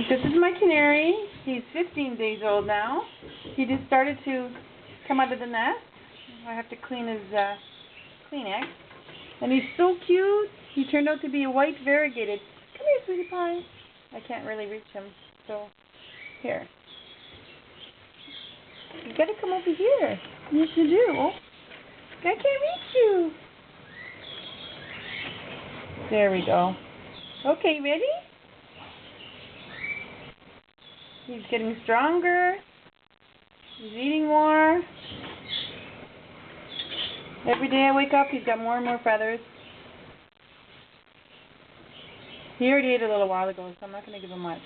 This is my canary. He's 15 days old now. He just started to come out of the nest. I have to clean his Kleenex. And he's so cute. He turned out to be a white variegated. Come here, sweetie pie. I can't really reach him, so here. You gotta come over here. Yes, you do. Oh, I can't reach you. There we go. Okay, ready? He's getting stronger. He's eating more. Every day I wake up, he's got more and more feathers. He already ate a little while ago, so I'm not going to give him much.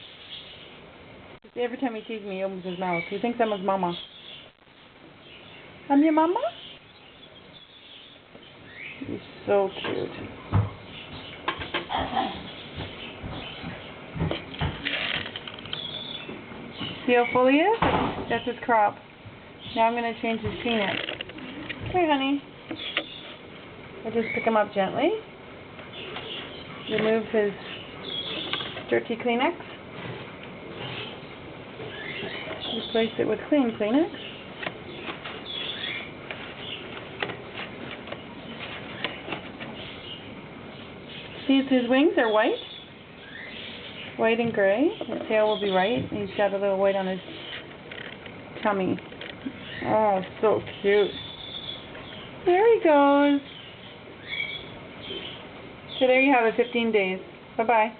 Every time he sees me, he opens his mouth. He thinks I'm his mama. I'm your mama? He's so cute. See how full he is? That's his crop. Now I'm going to change his peanut. Hey, honey. I just pick him up gently. Remove his dirty Kleenex. Replace it with clean Kleenex. See, his wings are white. White and gray. His tail will be white. He's got a little white on his tummy. Oh, so cute. There he goes. So there you have it, 15 days. Bye-bye.